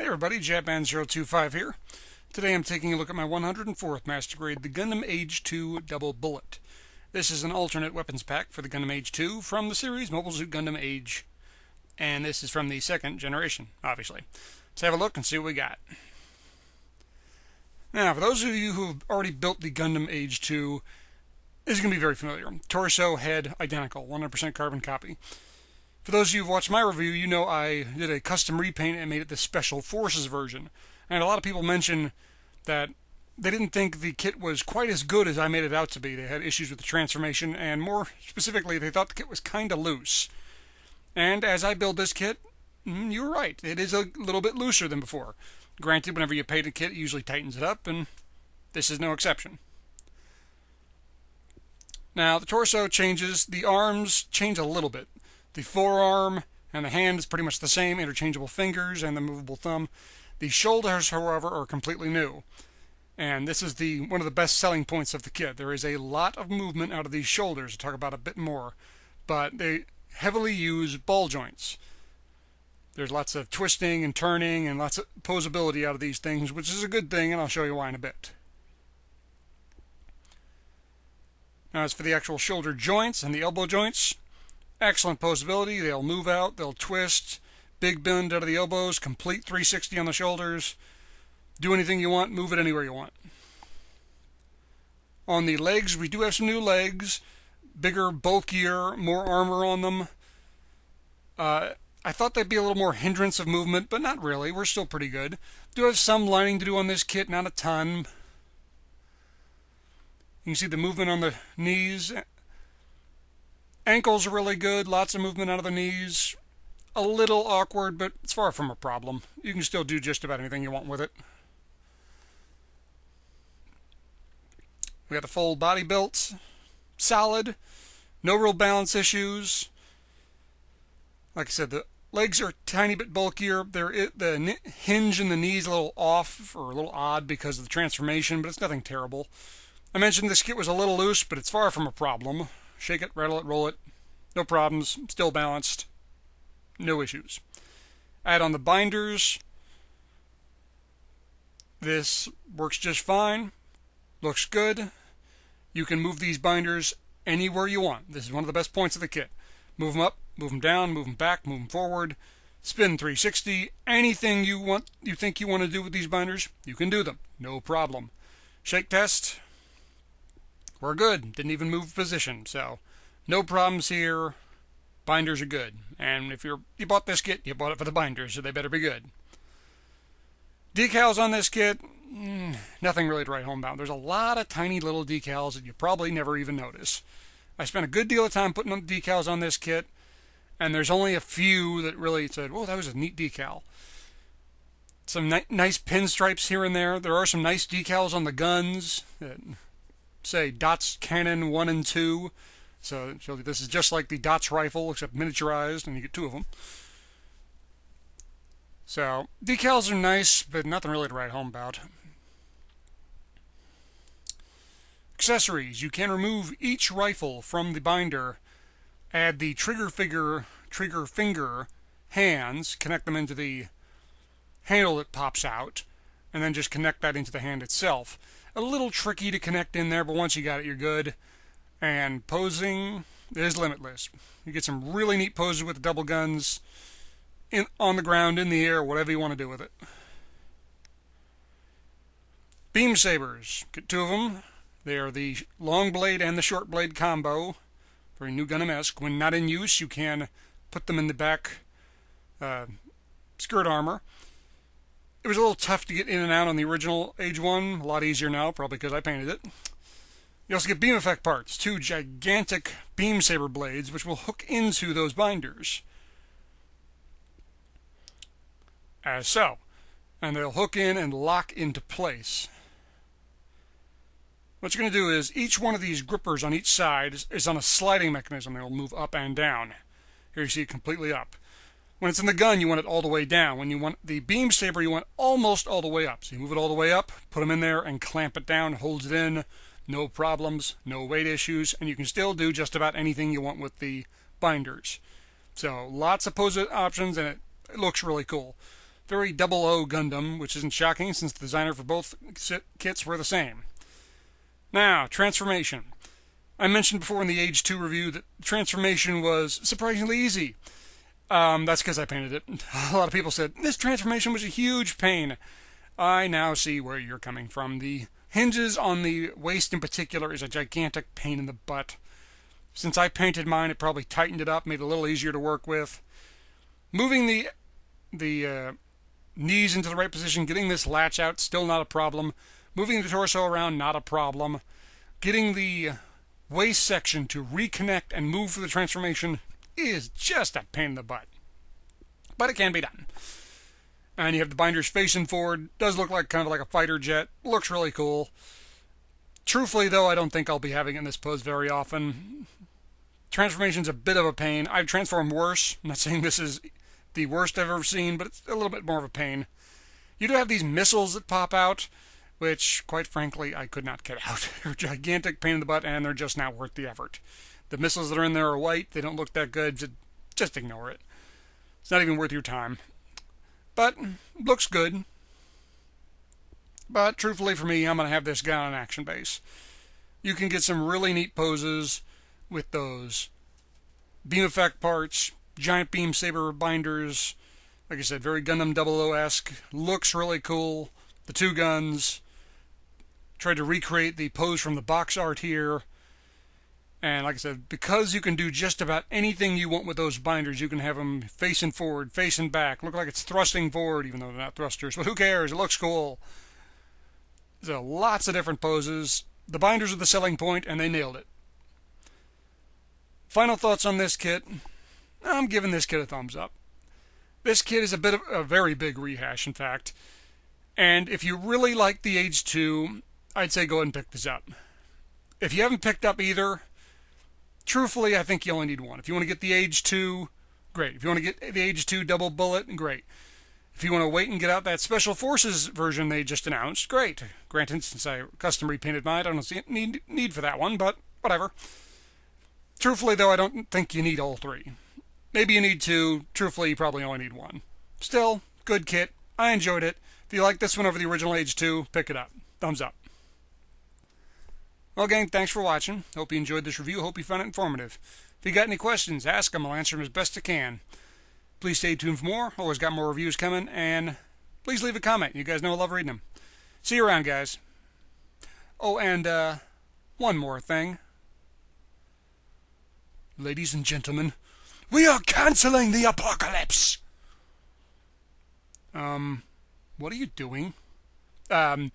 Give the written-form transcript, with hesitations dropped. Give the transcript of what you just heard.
Hey everybody, Japman025 here. Today I'm taking a look at my 104th Master Grade, the Gundam AGE-2 Double Bullet. This is an alternate weapons pack for the Gundam AGE-2 from the series Mobile Suit Gundam Age, and this is from the second generation, obviously. Let's have a look and see what we got. Now, for those of you who've already built the Gundam AGE-2, this is going to be very familiar. Torso, head, identical, 100% carbon copy. For those of you who've watched my review, you know I did a custom repaint and made it the Special Forces version. And a lot of people mention that they didn't think the kit was quite as good as I made it out to be. They had issues with the transformation, and more specifically, they thought the kit was kind of loose. And as I build this kit, you were right. It is a little bit looser than before. Granted, whenever you paint a kit, it usually tightens it up, and this is no exception. Now, the torso changes. The arms change a little bit. The forearm and the hand is pretty much the same, interchangeable fingers and the movable thumb. The shoulders, however, are completely new. And this is one of the best selling points of the kit. There is a lot of movement out of these shoulders. I'll talk about a bit more. But they heavily use ball joints. There's lots of twisting and turning and lots of poseability out of these things, which is a good thing, and I'll show you why in a bit. Now, as for the actual shoulder joints and the elbow joints, excellent poseability. They'll move out, they'll twist, big bend out of the elbows, complete 360 on the shoulders. Do anything you want, move it anywhere you want. On the legs, we do have some new legs. Bigger, bulkier, more armor on them. I thought they'd be a little more hindrance of movement, but not really. We're still pretty good. Do have some lining to do on this kit, not a ton. You can see the movement on the knees. Ankles are really good, lots of movement out of the knees. A little awkward, but it's far from a problem. You can still do just about anything you want with it. We got the full body built, solid, no real balance issues. Like I said, the legs are a tiny bit bulkier. The hinge in the knees a little off or a little odd because of the transformation, but it's nothing terrible. I mentioned this kit was a little loose, but it's far from a problem. Shake it, rattle it, roll it. No problems. Still balanced. No issues. Add on the binders. This works just fine. Looks good. You can move these binders anywhere you want. This is one of the best points of the kit. Move them up, move them down, move them back, move them forward. Spin 360. Anything you think you want to do with these binders, you can do them. No problem. Shake test. We're good. Didn't even move position, so no problems here. Binders are good. And if you bought this kit, you bought it for the binders, so they better be good. Decals on this kit, nothing really to write home about. There's a lot of tiny little decals that you probably never even notice. I spent a good deal of time putting on decals on this kit, and there's only a few that really said, "Oh, that was a neat decal." Some nice pinstripes here and there. There are some nice decals on the guns that say Dots Cannon 1 and 2. So this is just like the Dots rifle, except miniaturized, and you get two of them. So decals are nice, but nothing really to write home about. Accessories. You can remove each rifle from the binder, add the trigger finger hands, connect them into the handle that pops out, and then just connect that into the hand itself. A little tricky to connect in there, but once you got it, you're good. And posing is limitless. You get some really neat poses with the double guns, on the ground, in the air, whatever you want to do with it. Beam sabers. Get two of them. They are the long blade and the short blade combo. Very New Gundam-esque. When not in use, you can put them in the back skirt armor. It was a little tough to get in and out on the original AGE-1. A lot easier now, probably because I painted it. You also get beam effect parts. Two gigantic beam saber blades, which will hook into those binders. As so. And they'll hook in and lock into place. What you're going to do is, each one of these grippers on each side is on a sliding mechanism. They'll move up and down. Here you see it completely up. When it's in the gun, you want it all the way down. When you want the beam saber, you want almost all the way up. So you move it all the way up, put them in there, and clamp it down, holds it in. No problems, no weight issues, and you can still do just about anything you want with the binders. So lots of pose options, and it looks really cool. Very double O Gundam, which isn't shocking since the designer for both kits were the same. Now, transformation. I mentioned before in the AGE-2 review that transformation was surprisingly easy. That's because I painted it. A lot of people said, this transformation was a huge pain. I now see where you're coming from. The hinges on the waist in particular is a gigantic pain in the butt. Since I painted mine, it probably tightened it up, made it a little easier to work with. Moving the knees into the right position, getting this latch out, still not a problem. Moving the torso around, not a problem. Getting the waist section to reconnect and move for the transformation is just a pain in the butt. But it can be done. And you have the binders facing forward. Does look like kind of like a fighter jet. Looks really cool. Truthfully, though, I don't think I'll be having it in this pose very often. Transformation's a bit of a pain. I've transformed worse. I'm not saying this is the worst I've ever seen, but it's a little bit more of a pain. You do have these missiles that pop out, which, quite frankly, I could not get out. They're a gigantic pain in the butt, and they're just not worth the effort. The missiles that are in there are white. They don't look that good. Just ignore it. It's not even worth your time. But, looks good. But, truthfully for me, I'm going to have this guy on an action base. You can get some really neat poses with those beam effect parts, giant beam saber binders. Like I said, very Gundam 00-esque. Looks really cool. The two guns. Tried to recreate the pose from the box art here. And like I said, because you can do just about anything you want with those binders, you can have them facing forward, facing back. Look like it's thrusting forward, even though they're not thrusters. But who cares? It looks cool. There's lots of different poses. The binders are the selling point, and they nailed it. Final thoughts on this kit. I'm giving this kit a thumbs up. This kit is a bit of a very big rehash, in fact. And if you really like the AGE-2, I'd say go ahead and pick this up. If you haven't picked up either, truthfully, I think you only need one. If you want to get the AGE-2, great. If you want to get the AGE-2 Double Bullet, great. If you want to wait and get out that Special Forces version they just announced, great. Granted, since I custom repainted mine, I don't see any need for that one, but whatever. Truthfully, though, I don't think you need all three. Maybe you need two. Truthfully, you probably only need one. Still, good kit. I enjoyed it. If you like this one over the original AGE-2, pick it up. Thumbs up. Well, gang, thanks for watching. Hope you enjoyed this review. Hope you found it informative. If you got any questions, ask them. I'll answer them as best I can. Please stay tuned for more. Always got more reviews coming. And please leave a comment. You guys know I love reading them. See you around, guys. Oh, and one more thing. Ladies and gentlemen, we are canceling the apocalypse! What are you doing? Nothing.